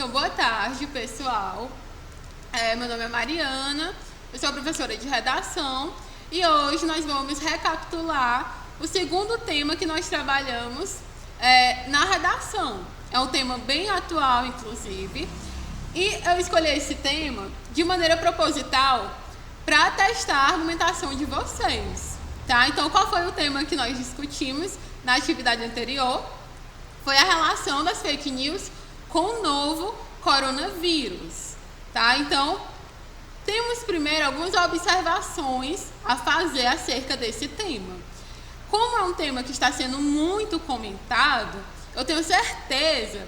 Então, boa tarde, pessoal. Meu nome é Mariana, eu sou professora de redação e hoje nós vamos recapitular o segundo tema que nós trabalhamos na redação. É um tema bem atual, inclusive, e eu escolhi esse tema de maneira proposital para testar a argumentação de vocês, tá? Então, qual foi o tema que nós discutimos na atividade anterior? Foi a relação das fake news com o novo coronavírus, tá? Então, temos primeiro algumas observações a fazer acerca desse tema. Como é um tema que está sendo muito comentado, eu tenho certeza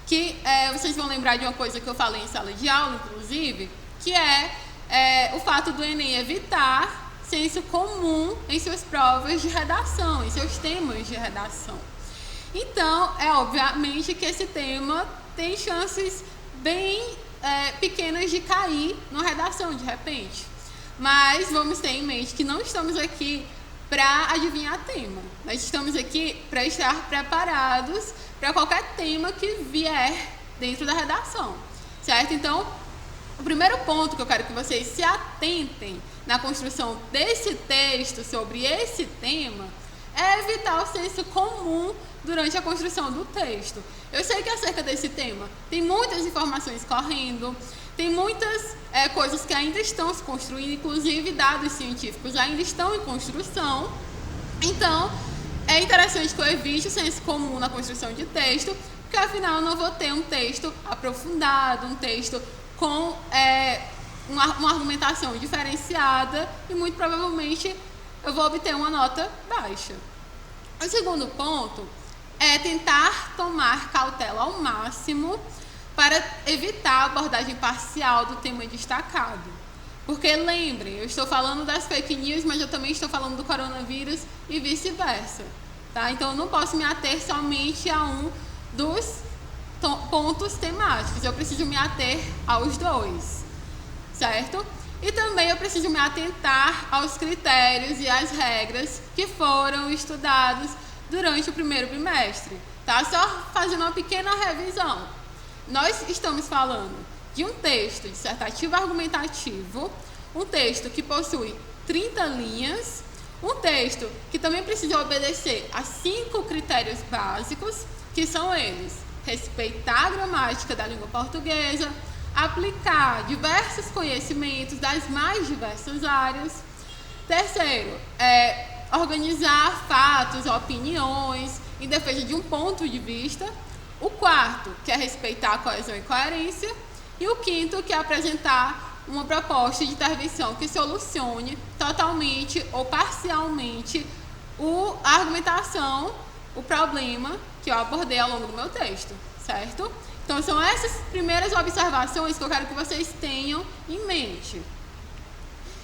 que vocês vão lembrar de uma coisa que eu falei em sala de aula, inclusive, que é o fato do Enem evitar senso comum em suas provas de redação, em seus temas de redação. Então, obviamente que esse tema tem chances bem pequenas de cair na redação, de repente. Mas vamos ter em mente que não estamos aqui para adivinhar tema. Nós estamos aqui para estar preparados para qualquer tema que vier dentro da redação, certo? Então, o primeiro ponto que eu quero que vocês se atentem na construção desse texto sobre esse tema é evitar o senso comum durante a construção do texto. Eu sei que acerca desse tema tem muitas informações correndo, tem muitas coisas que ainda estão se construindo, inclusive dados científicos ainda estão em construção. Então, é interessante que eu evite o senso comum na construção de texto, porque afinal eu não vou ter um texto aprofundado, um texto com uma argumentação diferenciada e muito provavelmente eu vou obter uma nota baixa. O segundo ponto é tentar tomar cautela ao máximo para evitar a abordagem parcial do tema destacado. Porque lembrem, eu estou falando das fake news, mas eu também estou falando do coronavírus e vice-versa, tá? Então eu não posso me ater somente a um dos pontos temáticos, eu preciso me ater aos dois, certo? E também eu preciso me atentar aos critérios e às regras que foram estudados durante o primeiro bimestre, tá? Só fazendo uma pequena revisão. Nós estamos falando de um texto dissertativo argumentativo, um texto que possui 30 linhas, um texto que também precisa obedecer a 5 critérios básicos, que são eles: respeitar a gramática da língua portuguesa, aplicar diversos conhecimentos das mais diversas áreas. Terceiro, organizar fatos, opiniões em defesa de um ponto de vista. O quarto, que é respeitar a coesão e coerência. E o quinto, que é apresentar uma proposta de intervenção que solucione totalmente ou parcialmente a argumentação, o problema que eu abordei ao longo do meu texto, certo? Então, são essas primeiras observações que eu quero que vocês tenham em mente.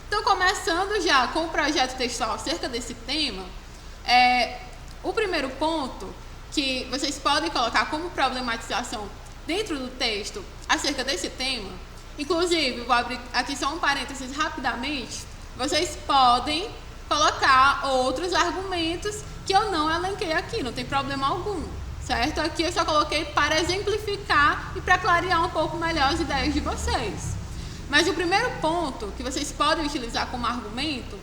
Então, começando já com o projeto textual acerca desse tema, o primeiro ponto que vocês podem colocar como problematização dentro do texto acerca desse tema, inclusive, vou abrir aqui só um parênteses rapidamente, vocês podem colocar outros argumentos que eu não elenquei aqui, não tem problema algum, certo? Aqui eu só coloquei para exemplificar e para clarear um pouco melhor as ideias de vocês. Mas o primeiro ponto que vocês podem utilizar como argumento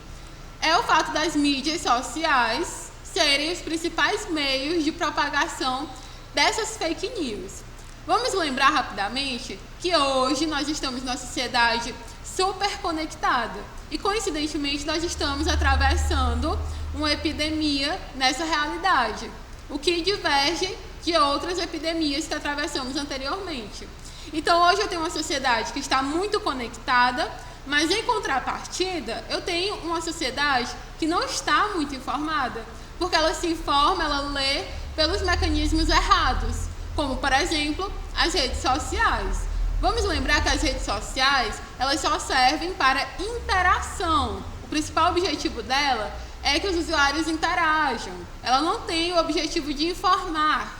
é o fato das mídias sociais serem os principais meios de propagação dessas fake news. Vamos lembrar rapidamente que hoje nós estamos numa sociedade super conectada e, coincidentemente, nós estamos atravessando uma epidemia nessa realidade, o que diverge de outras epidemias que atravessamos anteriormente. Então, hoje eu tenho uma sociedade que está muito conectada, mas, em contrapartida, eu tenho uma sociedade que não está muito informada, porque ela se informa, ela lê pelos mecanismos errados, como, por exemplo, as redes sociais. Vamos lembrar que as redes sociais, elas só servem para interação. O principal objetivo dela é que os usuários interajam. Ela não tem o objetivo de informar.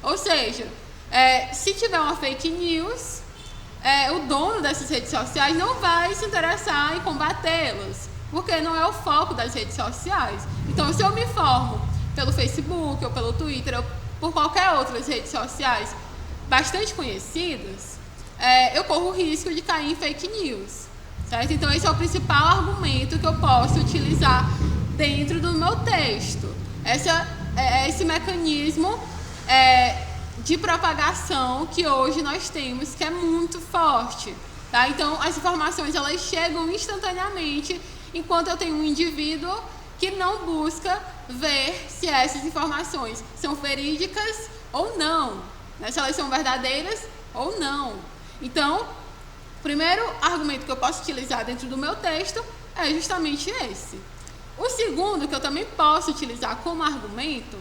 Ou seja, se tiver uma fake news, o dono dessas redes sociais não vai se interessar em combatê-las, porque não é o foco das redes sociais. Então, se eu me informo pelo Facebook ou pelo Twitter ou por qualquer outras redes sociais bastante conhecidas, eu corro o risco de cair em fake news, certo? Então, esse é o principal argumento que eu posso utilizar dentro do meu texto. Esse mecanismo de propagação que hoje nós temos, que é muito forte, tá? Então, as informações, elas chegam instantaneamente, enquanto eu tenho um indivíduo que não busca ver se essas informações são verídicas ou não, né? Se elas são verdadeiras ou não. Então, o primeiro argumento que eu posso utilizar dentro do meu texto é justamente esse. O segundo, que eu também posso utilizar como argumento,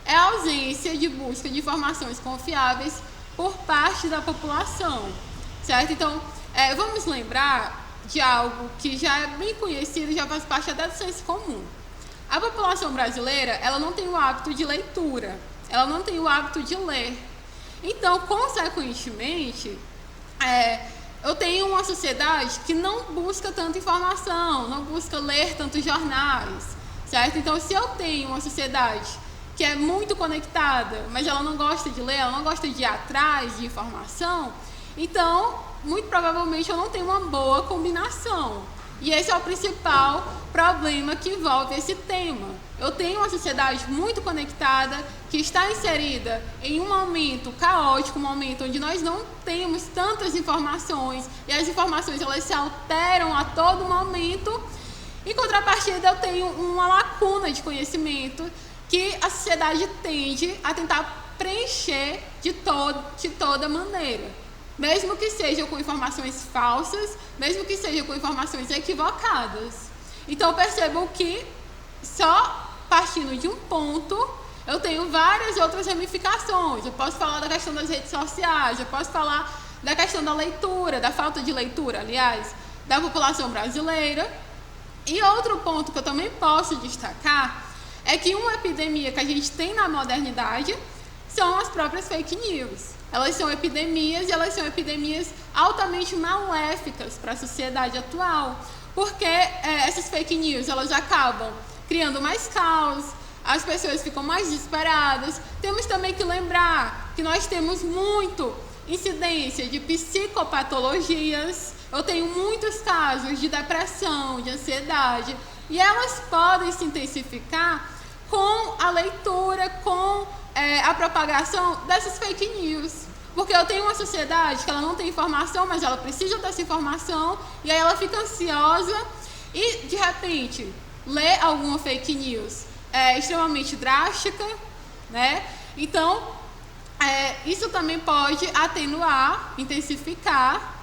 é a ausência de busca de informações confiáveis por parte da população, certo? Então, vamos lembrar de algo que já é bem conhecido, já faz parte até do senso comum. A população brasileira, ela não tem o hábito de leitura, ela não tem o hábito de ler. Então, consequentemente, eu tenho uma sociedade que não busca tanta informação, não busca ler tantos jornais, certo? Então, se eu tenho uma sociedade que é muito conectada, mas ela não gosta de ler, ela não gosta de ir atrás de informação, então, muito provavelmente, eu não tenho uma boa combinação. E esse é o principal problema que envolve esse tema. Eu tenho uma sociedade muito conectada, que está inserida em um momento caótico, um momento onde nós não temos tantas informações, e as informações, elas se alteram a todo momento. Em contrapartida, eu tenho uma lacuna de conhecimento que a sociedade tende a tentar preencher de toda maneira. Mesmo que seja com informações falsas, mesmo que seja com informações equivocadas. Então, percebam que só partindo de um ponto, eu tenho várias outras ramificações. Eu posso falar da questão das redes sociais, eu posso falar da questão da leitura, da falta de leitura, aliás, da população brasileira. E outro ponto que eu também posso destacar é que uma epidemia que a gente tem na modernidade são as próprias fake news. Elas são epidemias, e elas são epidemias altamente maléficas para a sociedade atual, porque essas fake news, elas acabam criando mais caos, as pessoas ficam mais desesperadas. Temos também que lembrar que nós temos muito incidência de psicopatologias. Eu tenho muitos casos de depressão, de ansiedade, e elas podem se intensificar com a leitura, com a propagação dessas fake news. Porque eu tenho uma sociedade que ela não tem informação, mas ela precisa dessa informação, e aí ela fica ansiosa e, de repente, lê alguma fake news extremamente drástica, né? Então, isso também pode atenuar, intensificar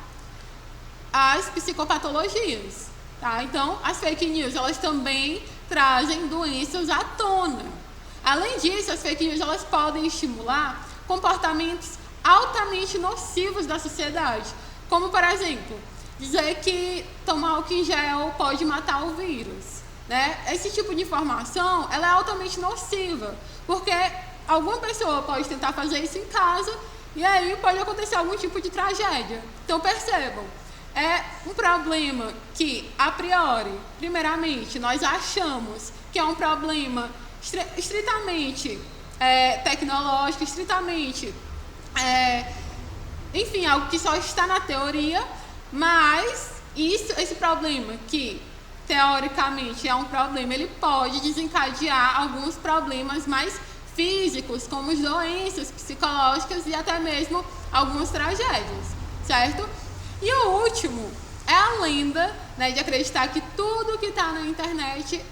as psicopatologias, tá? Então, as fake news, elas também trazem doenças à tona. Além disso, as fake news, elas podem estimular comportamentos altamente nocivos da sociedade, como, por exemplo, dizer que tomar álcool em gel pode matar o vírus, né? Esse tipo de informação, ela é altamente nociva, porque alguma pessoa pode tentar fazer isso em casa e aí pode acontecer algum tipo de tragédia. Então, percebam, é um problema que, a priori, primeiramente, nós achamos que é um problema estritamente tecnológico, estritamente enfim, algo que só está na teoria, mas esse problema, que teoricamente é um problema, ele pode desencadear alguns problemas mais físicos, como doenças psicológicas e até mesmo algumas tragédias, certo? E o último é a lenda, né, de acreditar que tudo que está na internet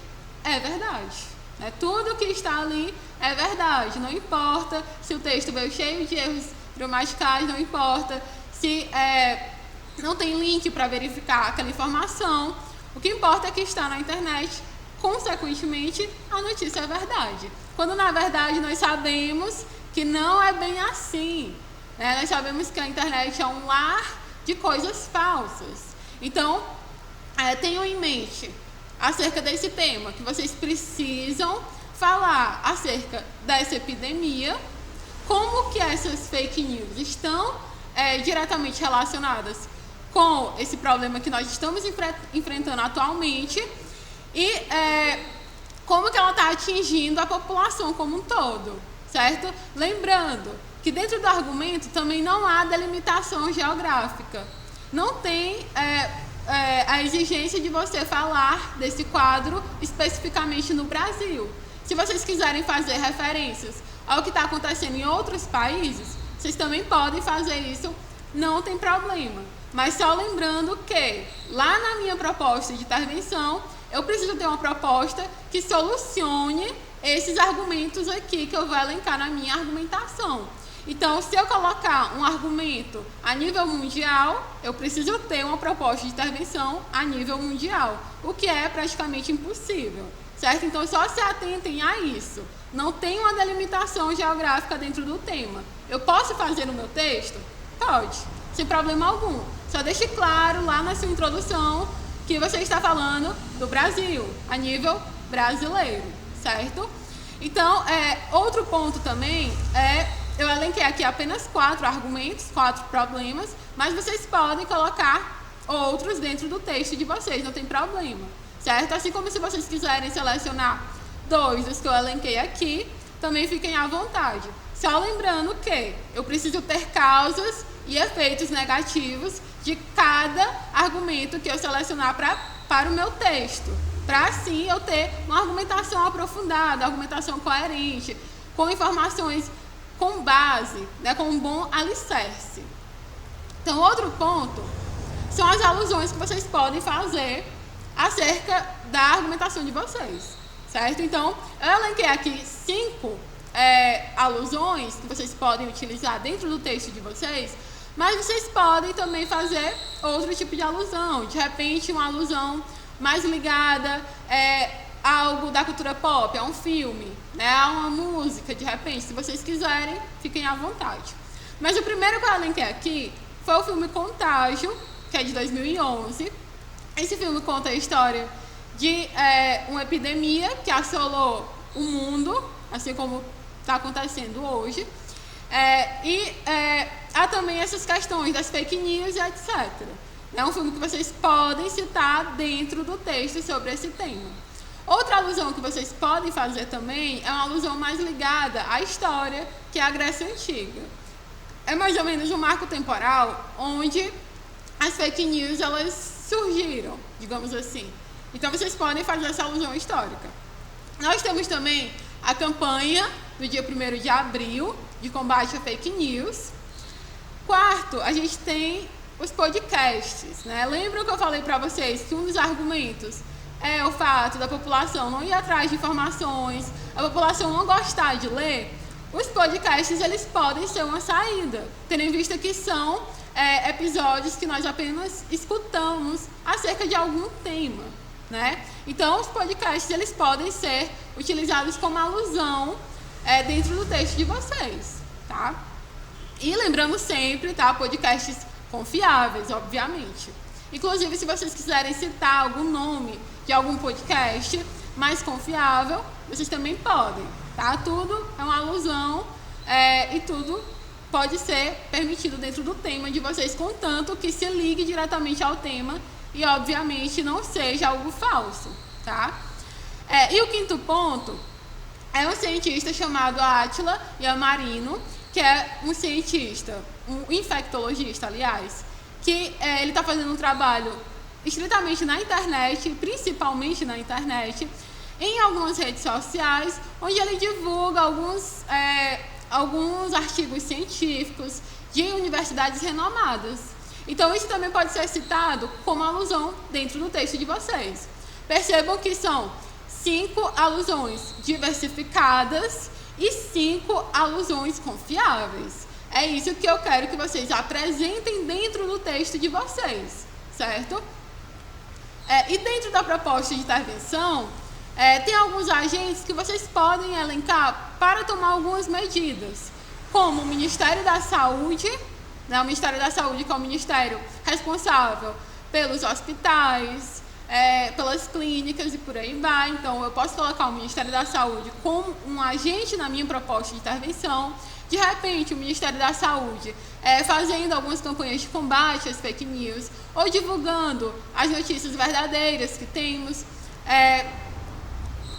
é verdade. Tudo que está ali é verdade, não importa se o texto veio cheio de erros gramaticais, não importa se não tem link para verificar aquela informação. O que importa é que está na internet, consequentemente, a notícia é verdade. Quando, na verdade, nós sabemos que não é bem assim, né? Nós sabemos que a internet é um lar de coisas falsas. Então, tenham em mente acerca desse tema, que vocês precisam falar acerca dessa epidemia, como que essas fake news estão diretamente relacionadas com esse problema que nós estamos enfrentando atualmente e como que ela está atingindo a população como um todo, certo? Lembrando que dentro do argumento também não há delimitação geográfica. Não tem a exigência de você falar desse quadro especificamente no Brasil. Se vocês quiserem fazer referências ao que está acontecendo em outros países, vocês também podem fazer isso, não tem problema. Mas só lembrando que, lá na minha proposta de intervenção, eu preciso ter uma proposta que solucione esses argumentos aqui que eu vou elencar na minha argumentação. Então, se eu colocar um argumento a nível mundial, eu preciso ter uma proposta de intervenção a nível mundial, o que é praticamente impossível, certo? Então, só se atentem a isso. Não tem uma delimitação geográfica dentro do tema. Eu posso fazer no meu texto? Pode, sem problema algum. Só deixe claro lá na sua introdução que você está falando do Brasil, a nível brasileiro, certo? Então, outro ponto também eu elenquei aqui apenas 4 argumentos, 4 problemas, mas vocês podem colocar outros dentro do texto de vocês, não tem problema, certo? Assim como se vocês quiserem selecionar 2 dos que eu elenquei aqui, também fiquem à vontade. Só lembrando que eu preciso ter causas e efeitos negativos de cada argumento que eu selecionar para o meu texto, para assim eu ter uma argumentação aprofundada, argumentação coerente, com informações com base, né, com um bom alicerce. Então, outro ponto são as alusões que vocês podem fazer acerca da argumentação de vocês, certo? Então, eu elenquei aqui 5 alusões que vocês podem utilizar dentro do texto de vocês, mas vocês podem também fazer outro tipo de alusão, de repente uma alusão mais ligada a algo da cultura pop, a um filme, né, a uma música, de repente, se vocês quiserem, fiquem à vontade. Mas o primeiro que eu elenquei aqui foi o filme Contágio, que é de 2011. Esse filme conta a história de uma epidemia que assolou o mundo, assim como está acontecendo hoje. Há também essas questões das fake news e etc. É um filme que vocês podem citar dentro do texto sobre esse tema. Outra alusão que vocês podem fazer também é uma alusão mais ligada à história, que é a Grécia Antiga. É mais ou menos um marco temporal onde as fake news elas surgiram, digamos assim. Então vocês podem fazer essa alusão histórica. Nós temos também a campanha do dia 1º de abril de combate a fake news. Quarto, a gente tem os podcasts, né? Lembram que eu falei para vocês que um dos argumentos é o fato da população não ir atrás de informações, a população não gostar de ler? Os podcasts eles podem ser uma saída, tendo em vista que são episódios que nós apenas escutamos acerca de algum tema, né? Então, os podcasts eles podem ser utilizados como alusão dentro do texto de vocês, tá? E lembramos sempre, tá? Podcasts confiáveis, obviamente. Inclusive, se vocês quiserem citar algum nome de algum podcast mais confiável, vocês também podem, tá? Tudo é uma alusão e tudo pode ser permitido dentro do tema de vocês, contanto que se ligue diretamente ao tema e, obviamente, não seja algo falso, tá? E o quinto ponto é um cientista chamado Átila Yamarino, que é um cientista, um infectologista, aliás, que ele está fazendo um trabalho estritamente na internet, principalmente na internet, em algumas redes sociais, onde ele divulga alguns artigos científicos de universidades renomadas. Então, isso também pode ser citado como alusão dentro do texto de vocês. Percebam que são 5 alusões diversificadas e 5 alusões confiáveis. É isso que eu quero que vocês apresentem dentro do texto de vocês, certo? E dentro da proposta de intervenção, tem alguns agentes que vocês podem elencar para tomar algumas medidas, como o Ministério da Saúde, né? O Ministério da Saúde, que é o ministério responsável pelos hospitais, pelas clínicas e por aí vai. Então, eu posso colocar o Ministério da Saúde como um agente na minha proposta de intervenção. De repente, o Ministério da Saúde fazendo algumas campanhas de combate às fake news ou divulgando as notícias verdadeiras que temos.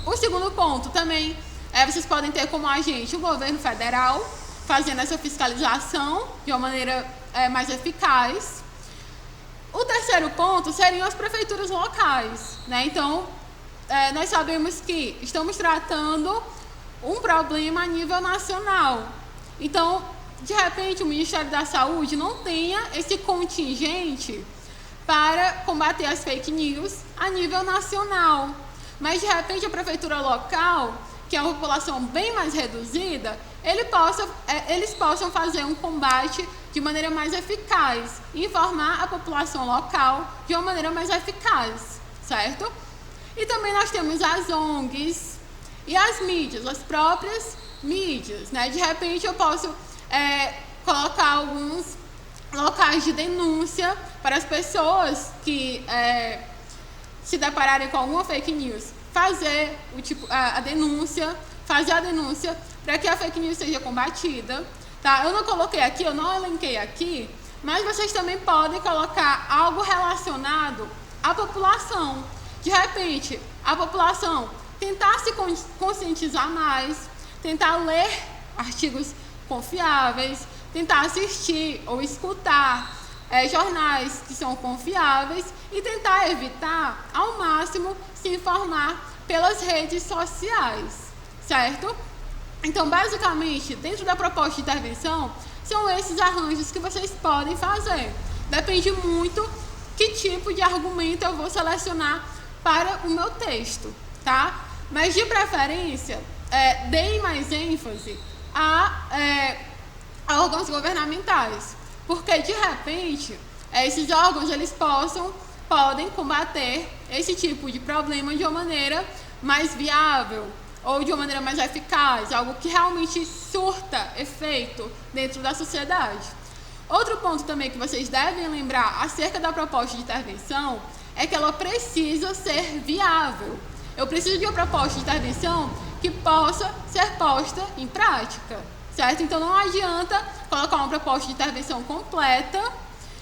O segundo ponto também, vocês podem ter como agente o governo federal, fazendo essa fiscalização de uma maneira mais eficaz. O terceiro ponto seriam as prefeituras locais, né? Então, nós sabemos que estamos tratando um problema a nível nacional. Então, de repente, o Ministério da Saúde não tenha esse contingente para combater as fake news a nível nacional. Mas, de repente, a prefeitura local, que é uma população bem mais reduzida, eles possam fazer um combate de maneira mais eficaz, informar a população local de uma maneira mais eficaz, certo? E também nós temos as ONGs e as mídias, as próprias mídias, né? De repente eu posso colocar alguns locais de denúncia para as pessoas que se depararem com alguma fake news, fazer a denúncia para que a fake news seja combatida, tá? Eu não coloquei aqui, eu não elenquei aqui, mas vocês também podem colocar algo relacionado à população. De repente, a população tentar se conscientizar mais, tentar ler artigos confiáveis, tentar assistir ou escutar jornais que são confiáveis e tentar evitar, ao máximo, se informar pelas redes sociais, certo? Então, basicamente, dentro da proposta de intervenção, são esses arranjos que vocês podem fazer. Depende muito que tipo de argumento eu vou selecionar para o meu texto, tá? Mas, de preferência, deem mais ênfase a órgãos governamentais, porque, de repente, esses órgãos eles podem combater esse tipo de problema de uma maneira mais viável ou de uma maneira mais eficaz, algo que realmente surta efeito dentro da sociedade. Outro ponto também que vocês devem lembrar acerca da proposta de intervenção é que ela precisa ser viável. Eu preciso de uma proposta de intervenção que possa ser posta em prática, certo? Então não adianta colocar uma proposta de intervenção completa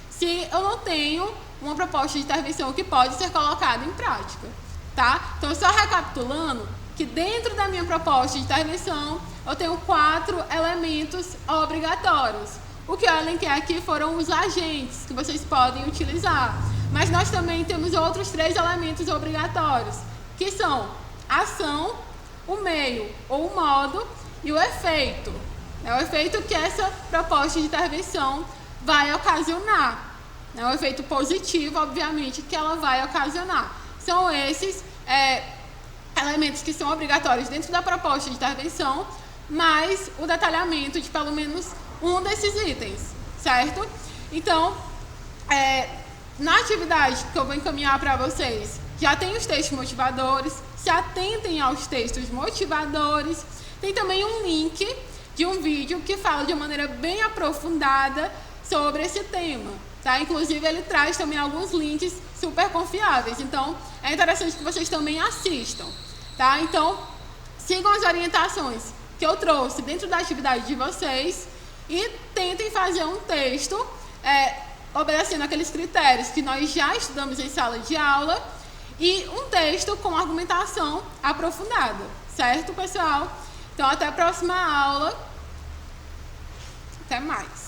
se eu não tenho uma proposta de intervenção que pode ser colocada em prática, tá? Então, só recapitulando, que dentro da minha proposta de intervenção, eu tenho 4 elementos obrigatórios. O que eu elenquei aqui foram os agentes que vocês podem utilizar, mas nós também temos outros 3 elementos obrigatórios, que são a ação, o meio ou o modo e o efeito. É o efeito que essa proposta de intervenção vai ocasionar. É um efeito positivo, obviamente, que ela vai ocasionar. São esses elementos que são obrigatórios dentro da proposta de intervenção, mais o detalhamento de pelo menos um desses itens, certo? Então, na atividade que eu vou encaminhar para vocês, já tem os textos motivadores, se atentem aos textos motivadores. Tem também um link de um vídeo que fala de uma maneira bem aprofundada sobre esse tema, tá? Inclusive, ele traz também alguns links super confiáveis. Então, é interessante que vocês também assistam, tá? Então, sigam as orientações que eu trouxe dentro da atividade de vocês e tentem fazer um texto obedecendo aqueles critérios que nós já estudamos em sala de aula e um texto com argumentação aprofundada, certo, pessoal? Então, até a próxima aula. Até mais.